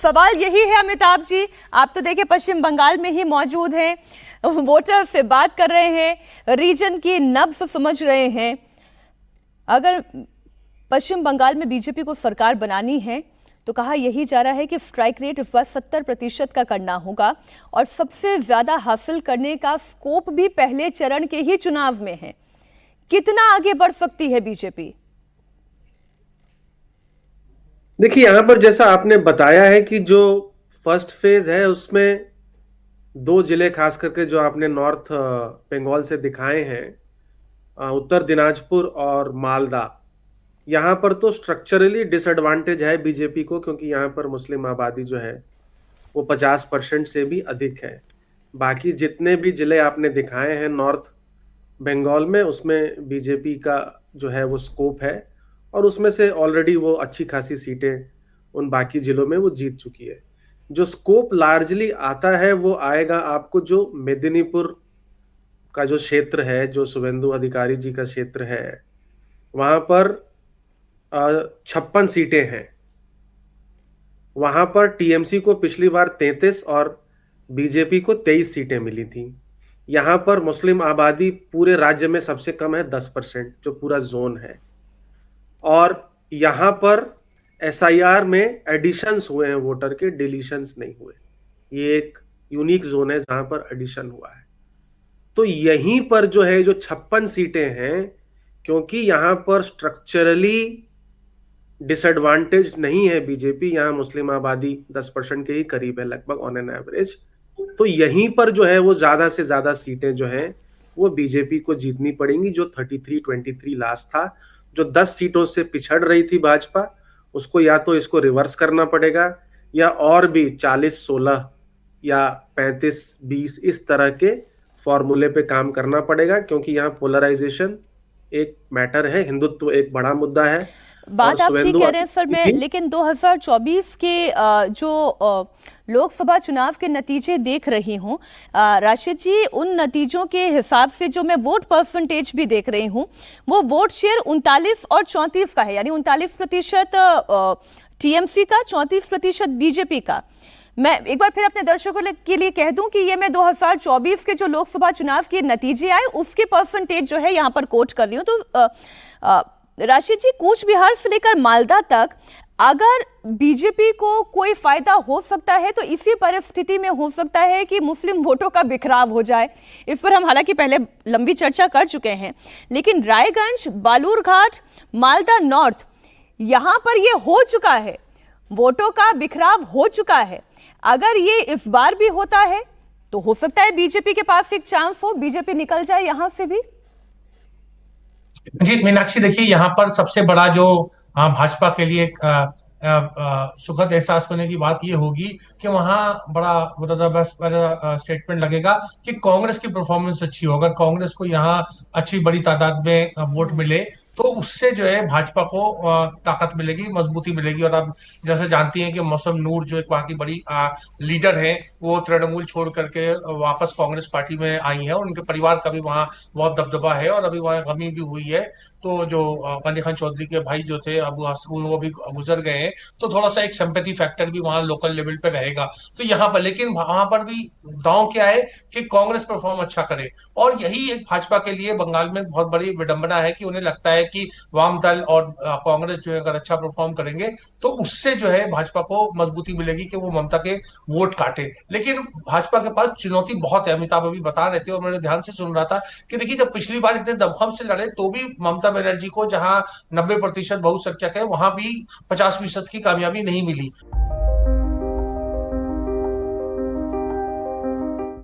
सवाल यही है अमिताभ जी, आप तो देखिए पश्चिम बंगाल में ही मौजूद हैं, वोटर से बात कर रहे हैं, रीजन की नब्ज समझ रहे हैं। अगर पश्चिम बंगाल में बीजेपी को सरकार बनानी है तो कहा यही जा रहा है कि स्ट्राइक रेट इस बार 70% का करना होगा और सबसे ज्यादा हासिल करने का स्कोप भी पहले चरण के ही चुनाव में है। कितना आगे बढ़ सकती है बीजेपी? देखिए, यहां पर जैसा आपने बताया है कि जो फर्स्ट फेज है उसमें 2 जिले खास करके जो आपने नॉर्थ बंगाल से दिखाए हैं, उत्तर दिनाजपुर और मालदा, यहाँ पर तो स्ट्रक्चरली डिसएडवांटेज है बीजेपी को, क्योंकि यहाँ पर मुस्लिम आबादी जो है वो 50% से भी अधिक है। बाकी जितने भी जिले आपने दिखाए हैं नॉर्थ बंगाल में, उसमें बीजेपी का जो है वो स्कोप है और उसमें से ऑलरेडी वो अच्छी खासी सीटें उन बाकी जिलों में वो जीत चुकी है। जो स्कोप लार्जली आता है वो आएगा आपको जो मेदिनीपुर का जो क्षेत्र है, जो शुभेंदु अधिकारी जी का क्षेत्र है, वहां पर 56 सीटें हैं। वहां पर टीएमसी को पिछली बार 33 और बीजेपी को 23 सीटें मिली थी। यहां पर मुस्लिम आबादी पूरे राज्य में सबसे कम है, 10%, जो पूरा जोन है। और यहां पर एसआईआर में एडिशंस हुए हैं वोटर के, डिलीशंस नहीं हुए। ये एक यूनिक जोन है जहां पर एडिशन हुआ है। तो यहीं पर जो है जो 56 सीटें हैं, क्योंकि यहां पर स्ट्रक्चरली डिसएडवांटेज नहीं है बीजेपी, यहां मुस्लिम आबादी 10% के ही करीब है लगभग ऑन एन एवरेज। तो यहीं पर जो है वो ज्यादा से ज्यादा सीटें जो हैं वो बीजेपी को जीतनी पड़ेंगी। जो 33-23 लास्ट था, जो 10 सीटों से पिछड़ रही थी भाजपा, उसको या तो इसको रिवर्स करना पड़ेगा या और भी 40-16 या 35-20 इस तरह के फॉर्मूले पे काम करना पड़ेगा, क्योंकि यहाँ पोलराइजेशन एक मैटर है, हिंदुत्व एक बड़ा मुद्दा है। बात आप ठीक कह रहे हैं सर, मैं लेकिन 2024 के जो लोकसभा चुनाव के नतीजे देख रही हूं राशिद जी, उन नतीजों के हिसाब से जो मैं वोट परसेंटेज भी देख रही हूं, वो वोट शेयर 39 और 34 का है, यानी 39% टीएमसी का, 34% बीजेपी का। मैं एक बार फिर अपने दर्शकों के लिए कह दूं कि ये मैं 2024 के जो लोकसभा चुनाव के नतीजे आए उसके परसेंटेज जो है यहां पर कोट कर रही हूं। तो राशिद जी, कूच बिहार से लेकर मालदा तक अगर बीजेपी को कोई फायदा हो सकता है तो इसी परिस्थिति में हो सकता है कि मुस्लिम वोटों का बिखराव हो जाए। इस पर हम हालांकि पहले लंबी चर्चा कर चुके हैं, लेकिन रायगंज, बालूरघाट, मालदा नॉर्थ, यहां पर यह हो चुका है, वोटों का बिखराव हो चुका है। अगर ये इस बार भी होता है तो हो सकता है बीजेपी के पास एक चांस हो, बीजेपी निकल जाए यहां से भी। जी मीनाक्षी, देखिए यहाँ पर सबसे बड़ा जो भाजपा के लिए एक सुखद एहसास होने की बात ये होगी कि वहां बड़ा स्टेटमेंट लगेगा कि कांग्रेस की परफॉर्मेंस अच्छी हो। अगर कांग्रेस को यहाँ अच्छी बड़ी तादाद में वोट मिले तो उससे जो है भाजपा को ताकत मिलेगी, मजबूती मिलेगी। और आप जैसे जानती हैं कि मौसम नूर जो एक वहां की बड़ी लीडर है, वो तृणमूल छोड़ करके वापस कांग्रेस पार्टी में आई है और उनके परिवार का भी वहाँ बहुत दबदबा है और अभी वहाँ गमी भी हुई है। तो जो गनी खान चौधरी के भाई जो थे अबू हसन, वो भी गुजर गए हैं, तो थोड़ा सा एक सिंपैथी फैक्टर भी वहाँ लोकल लेवल पे रहेगा। तो यहाँ पर लेकिन वहां पर भी दांव क्या है कि कांग्रेस परफॉर्म अच्छा करे। और यही एक भाजपा के लिए बंगाल में बहुत बड़ी विडंबना है कि उन्हें लगता है कि वाम दल और कांग्रेस जो है अगर अच्छा परफॉर्म करेंगे तो उससे जो है भाजपा को मजबूती मिलेगी कि वो ममता के वोट काटे। लेकिन भाजपा के पास चुनौती बहुत है। अमिताभ अभी बता रहे थे और मैंने ध्यान से सुन रहा था कि देखिए, जब पिछली बार इतने दमखम से लड़े तो भी ममता बनर्जी को जहां 90% बहुसंख्यक है वहां भी 50% की कामयाबी नहीं मिली।